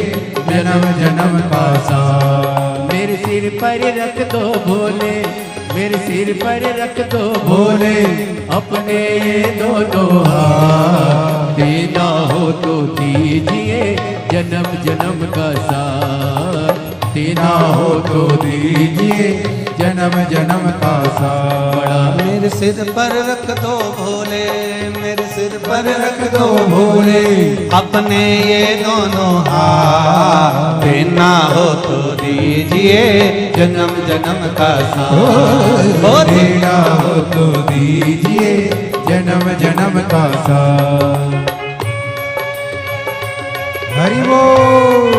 जन्म जन्म का साथ। मेरे सिर पर रख दो भोले, मेरे सिर पर रख दो भोले अपने ये दोनों हाथ। देना हो तो दीजिए जन्म जन्म का साथ। देना हो तो दीजिए जन्म जन्म का साथ। बड़ा मेरे सिर पर रख दो भोले, मेरे सिर पर रख दो भोले अपने ये दोनों हाथ। देना हो तो दीजिए जन्म जन्म का साथ। देना हो तो दीजिए जन्म जन्म का साथ। हरि बोल।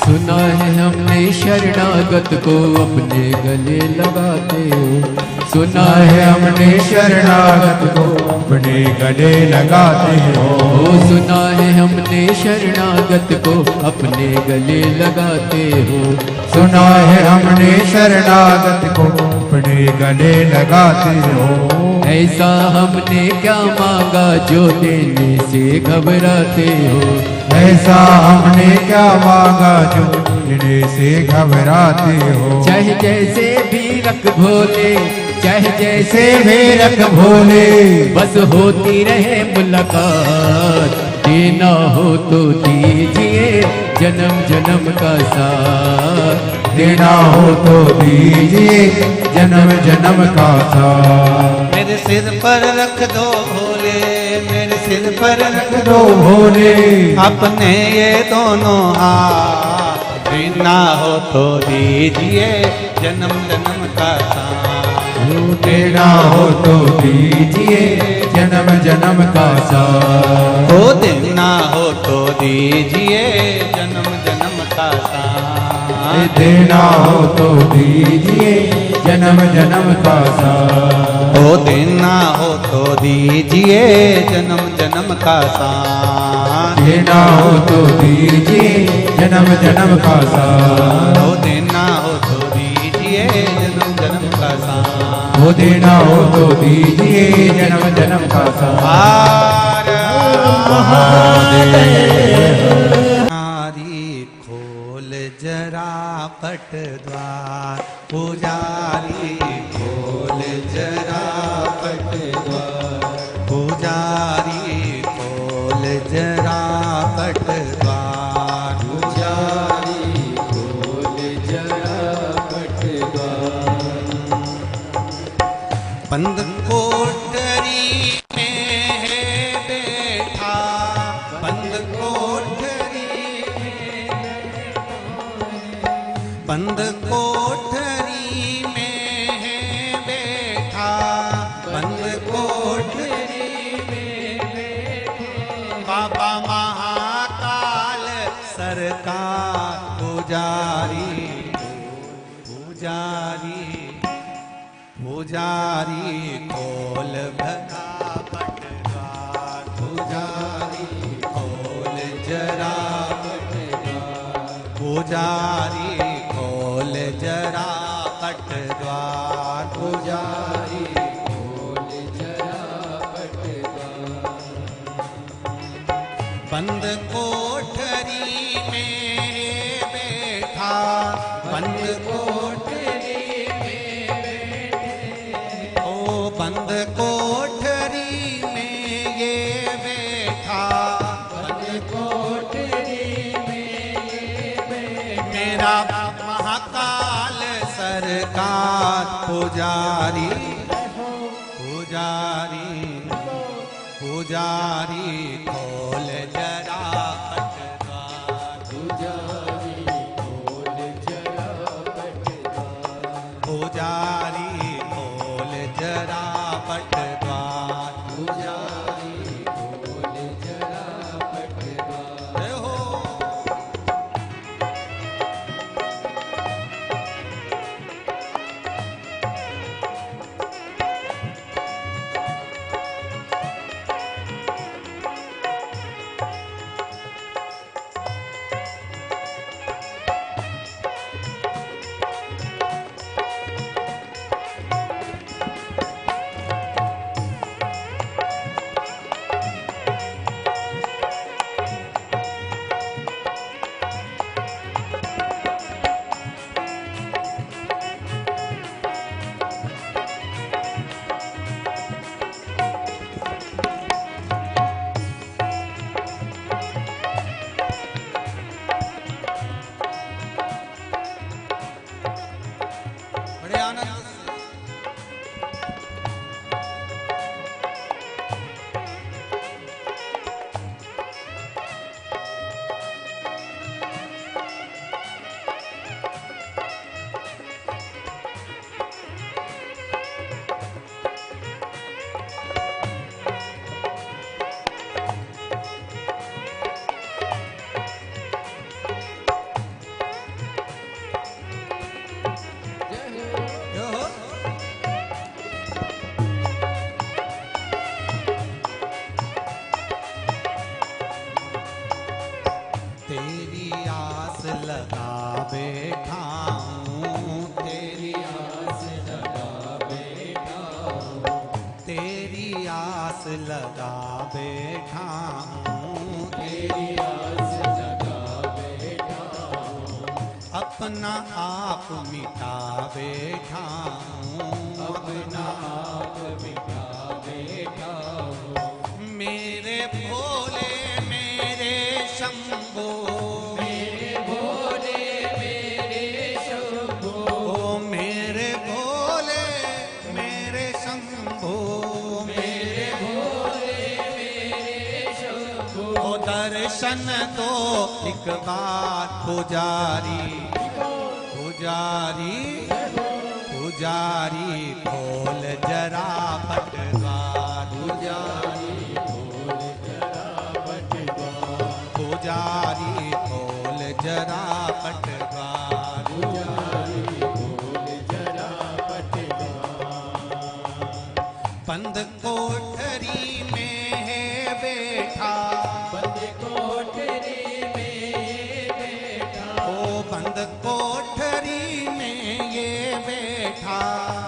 सुना है हमने शरणागत को अपने गले लगाते हो। सुना है हमने शरणागत को अपने गले लगाते हो। सुना है हमने शरणागत को अपने गले लगाते हो। सुना है हमने शरणागत को अपने गले लगाते हो। ऐसा हमने क्या मांगा जो देने से घबराते हो। ऐसा हमने क्या मांगा जो टूटने से घबराते हो। चाहे जैसे भी रख भोले, चाहे जैसे भी रख भोले, बस होती रहे मुलाकात। देना हो तो दीजिए जन्म जन्म का साथ। देना हो तो दीजिए जन्म जन्म का साथ। मेरे सिर पर रख दो भोले, मेरे सिर पर रख दो भोले, अपने ये दोनों हाथ। देना हो तो दीजिए जन्म जन्म का साथ। देना हो तो दीजिए जन्म जन्म का साथ। हो देना हो तो दीजिए जन्म जन्म का साथ। देना हो तो दीजिए जन्म जन्म का साथ। हो देना हो तो दीजिए जन्म जन्म का साथ। देना हो तो दीजिए जन्म जन्म का साथ। हो देना हो तो दीजिए जन्म जन्म का साथ। हो देना हो तो दीजिए जन्म जन्म का साथ। हर महादेव। नारी खोल जरा पट द्वार, पुजारी खोल जरा पट द्वार। पुजारी खोल जरा पट द्वार। पुजारी खोल जरा पट द्वार। बंद कोठरी में है बैठा, बंद कोठरी में, बंद कोठरी में है बैठा, बंद कोठरी में बैठा। बाबा महाकाल सरकार। पुजारी पुजारी पुजारी खोल भरा पट द्वार। पुजारी खोल जरा पट द्वार। पुजारी खोल जरा पट द्वार। पुजारी खोल जरा पट द्वार। बंद कोठरी में बैठा, बंद कोठरी बंद कोठरी में ये बैठा, बंद कोठरी में ये बैठा। मेरा महाकाल सरकार। पुजारी पुजारी पुजारी खोल जरा पट द्वार। पुजारी खोल जरा पट द्वार। पुजारी खोल जरा पट द्वार। पुजारी खोल जरा पट द्वार। हो बड़े आनंद से तेरी आस लगा बैठा हूँ, तेरी आस लगा बैठा हूँ, तेरी आस लगा बैठा हूँ, तेरी आस लगा बैठा हूँ। अपना आप मिटा बैठा हूँ, अपना आप मिटा बैठा हूँ। मेरे भोले मेरे शंभो, मेरे भोले मेरे शंभो, ओ मेरे भोले मेरे शंभो, मेरे भोले मेरे शंभो। ओ दर्शन दो एक बार पुजारी, पुजारी पुजारी खोल जरा पटद्वार, पुजारी खोल जरा पटद्वार, पुजारी खोल जरा पटद्वार, पुजारी खोल जरा पटद्वार। बंद कोठरी में है बैठा, बंद कोठरी में ये बैठा, ओ बंद कोठरी में ये बैठा,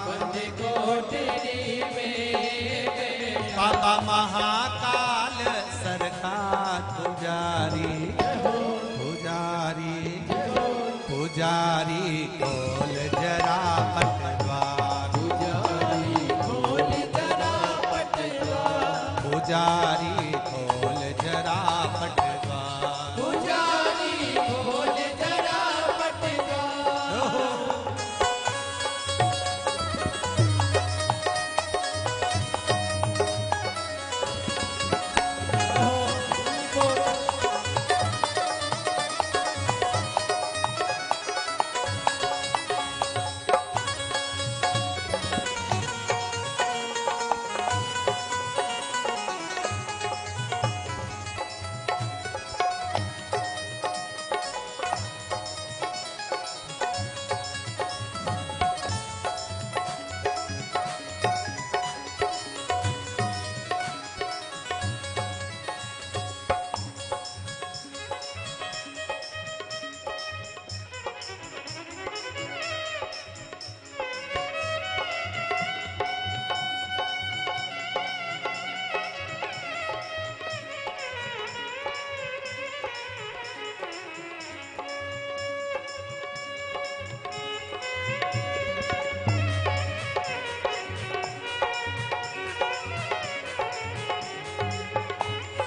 बंद कोठरी में ये बैठा। बाबा महाकाल सरकार पुजारी, पुजारी पुजारी खोल जरा पटद्वार, पुजारी खोल जरा पटद्वार, पुजारी खोल जरा पटद्वार। पुजारी खोल जरा पटद्वार।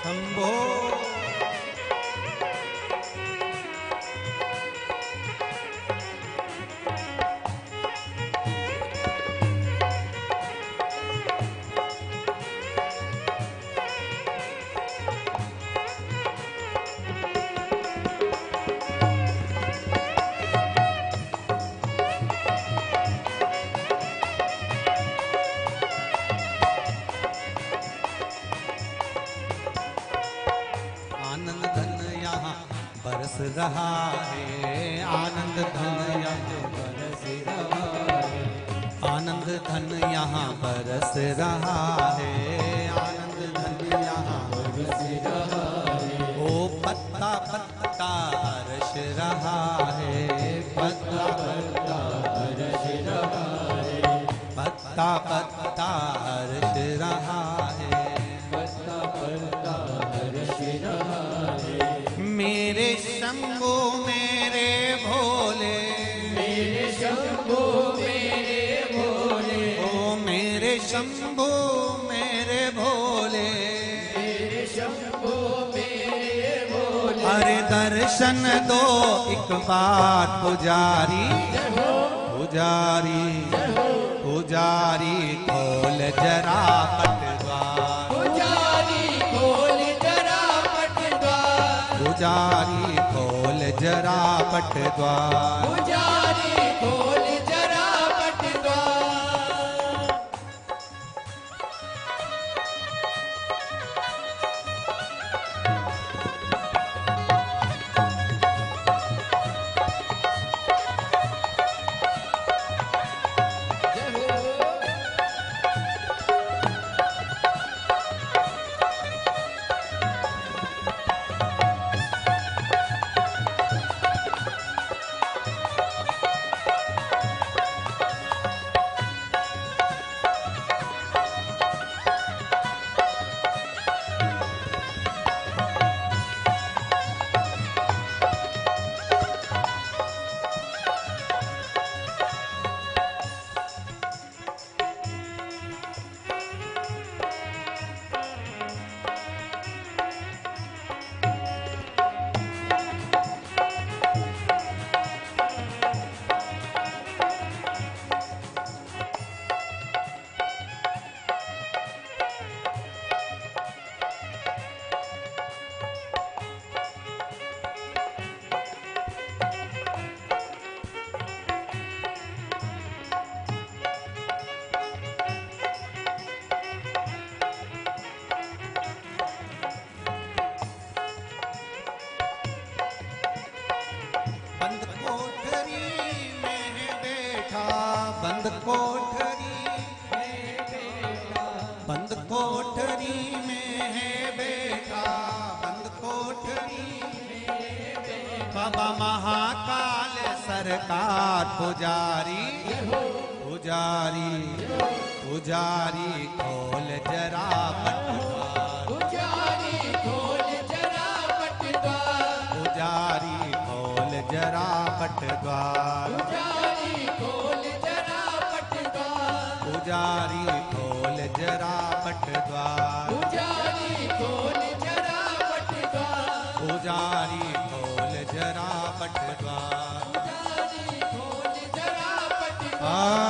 शंभो आनंद धन यहाँ बरस रहा है, आनंद धन यहाँ बरस रहा है, आनंद धन यहाँ बरस रहा है, आनंद धन यहाँ बरस रहा है। ओ पत्ता पत्ता हर्ष रहा है, पत्ता पत्ता हर्ष रहा है, पत्ता पत्ता हर्ष रहा है। पत्ता पत्ता हर्ष रहा है। मेरे शंभो मेरे भोले, मेरे शंभो मेरे भोले, ओ मेरे शंभो मेरे भोले, मेरे शंभो मेरे भोले। अरे दर्शन दो एक बार पुजारी, पुजारी पुजारी खोल जरा पटद्वार, पुजारी खोल जरा पटद्वार, पुजारी खोल जरा पटद्वार। पुजारी खोल जरा पटद्वार। बंद कोठरी बंद कोठरी में है बेटा, बंद कोठरी बाबा महाकाल सरकार। पुजारी पुजारी पुजारी खोल जरा पटद्वार, पुजारी खोल जरा पटद्वार, पुजारी खोल जरा पटद्वार, पुजारी खोल जरा पटद्वार, पुजारी खोल जरा पटद्वार, पुजारी खोल जरा पटद्वार, पुजारी खोल जरा पटद्वार। पुजारी खोल जरा पटद्वार।